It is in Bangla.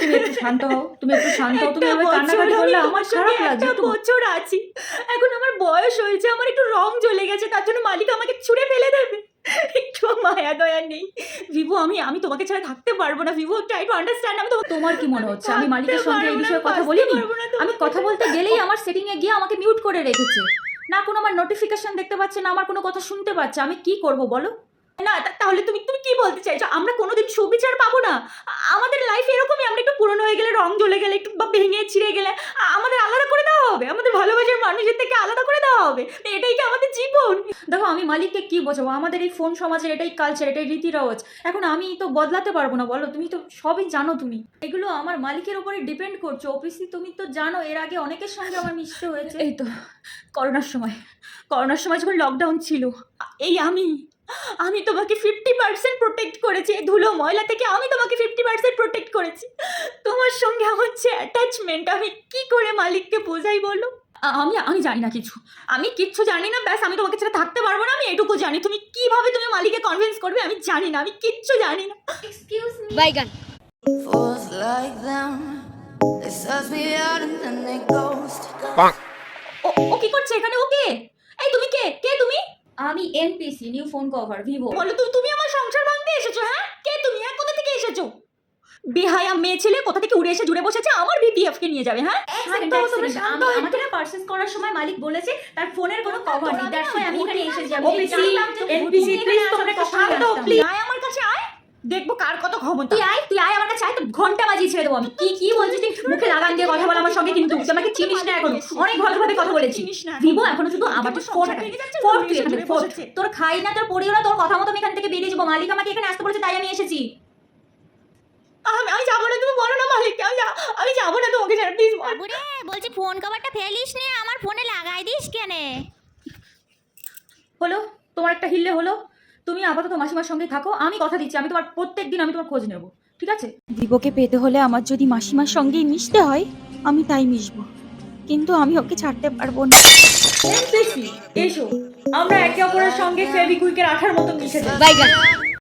তুমি একটু শান্ত হও, তুমি একটু শান্ত হও। তুমি এভাবে কান্নাকাটি করলে আমার খারাপ লাগছে। একটা বছর আছি, এখন আমার বয়স হয়েছে, আমার একটু রং জ্বলে গেছে, তার জন্য মালিক আমাকে ছুঁড়ে ফেলে দেবে? একটু মায়া দয়া নেই ভিভু? আমি তোমাকে ছাড়া থাকতে পারবো না ভিভু, ট্রাই টু আন্ডারস্ট্যান্ড। আমি তোমার কি মনে হচ্ছে আমি মালিকের সঙ্গে এই বিষয়ে কথা বলিনি? আমি কথা বলতে গেলেই আমার সেটিং এ গিয়ে আমাকে মিউট করে রেখেছে। না কোনো আমার নোটিফিকেশন দেখতে পাচ্ছে, না আমার কোনো কথা শুনতে পাচ্ছে। আমি কি করব বলো? না তাহলে তুমি তুমি কি বলতে চাইছো? আমরা কোনোদিন সুবিচার পাবো না? আমাদের লাইফ এরকমই, আমরা একটু পুরনো হয়ে গেলে, রং জ্বলে গেলে, একটু বা ভেঙে ছিঁড়ে গেলে আমাদের আলাদা করে দেওয়া হবে? আমাদের ভালোবাসার মানুষের থেকে আলাদা করে দেওয়া হবে? এটাই কি আমাদের জীবন? দেখো আমি মালিককে কি বোঝাবো? আমাদের এই ফোন সমাজের এটাই কালচার, এটাই রীতি রওয়াজ। এখন আমি তো বদলাতে পারবো না বলো? তুমি তো সবই জানো, তুমি এগুলো আমার মালিকের উপরে ডিপেন্ড করছো। অফিসি তুমি তো জানো এর আগে অনেকের সঙ্গে আমার মিশতে হয়েছে। এই তো করোনার সময় যখন লকডাউন ছিল, এই আমি তোমাকে 50% প্রোটেক্ট করেছি। এই ধুলো ময়লা থেকে আমি তোমাকে 50% প্রোটেক্ট করেছি। তোমার সঙ্গে আমার যে অ্যাটাচমেন্ট, আমি কি করে মালিককে বোঝাই বলো? আমি জানি না কিছু, আমি কিচ্ছু জানি না। ব্যাস, আমি তোমাকে ছেড়ে থাকতে পারবো না, আমি এটুকু জানি। তুমি কিভাবে তুমি মালিককে কনভিন্স করবে আমি জানি না, আমি কিচ্ছু জানি না। Excuse me. বাইগান Fools like them, they suss me out and then they ghost. ও কি করছে এখানে? ওকে, এই তুমি কে তুমি? আমি NPC, new phone cover, Vivo. বলো তুমি আমার সংসার ভাঙতে এসেছো? হ্যাঁ, কে তুমি? হ্যাঁ, কোথা থেকে এসেছো? বেহায়া মেয়ে ছেলে কোথা থেকে উড়ে এসে জুড়ে বসেছে আমার বিপিএফ কে নিয়ে যাবে? হ্যাঁ, আমাকে না পারচেজ করার সময় মালিক বলেছে তার ফোনের কোনো কভার নেই, দ্যাটস ওয়াই আমি এখানে এসেছি। আমি এনপিসি প্লিজ তোমরা একটু শান্ত হও প্লিজ। আয় আমার কাছে আয়, দেখবো কার কত ক্ষমতা। তুই আয় আমার কাছে আয়, তো ঘন্টা বাজিয়ে ছেড়ে দেবো আমি। কি বলছিস তুই? মুখে লাগাম দিয়ে কথা বল আমার সঙ্গে, কিন্তু তুই আমাকে চিনিস না এখন। অনেক ভদ্রভাবে কথা বলেছি। ভিভো এখনো শুধু আমার তো ফোন তুই এখানে ফোন তোর খাই না, তোর পড়িও না, তোর কথা মতো আমি এখান থেকে বেরিয়ে যাবো। মালিক আমাকে এখানে আসতে বলেছে, তাই আমি এসেছি। আমি যাবো না, তুমি বলো না মালিককে। আমি যাবো না তোমাকে ছেড়ে, প্লিজ। বাবুরে বলছি ফোন কভারটা ফেলিস নে, আমার ফোনে লাগাই দিস কেনে? হলো তোমার একটা হিললে হলো। তুমি আপাতত মাসিমার সঙ্গে থাকো, আমি কথা দিচ্ছি আমি তোমার প্রত্যেকদিন আমি তোমার খোঁজ নেব, ঠিক আছে? ভিভোকে পেতে হলে আমার যদি মাসিমার সঙ্গেই মিশতে হয় আমি তাই মিশবো, কিন্তু আমি ওকে ছাড়তে পারবো না। এসো আমরা একে অপরের সঙ্গে ফেভিকুইকের আঠার মতো মিশে যাই। বাইগান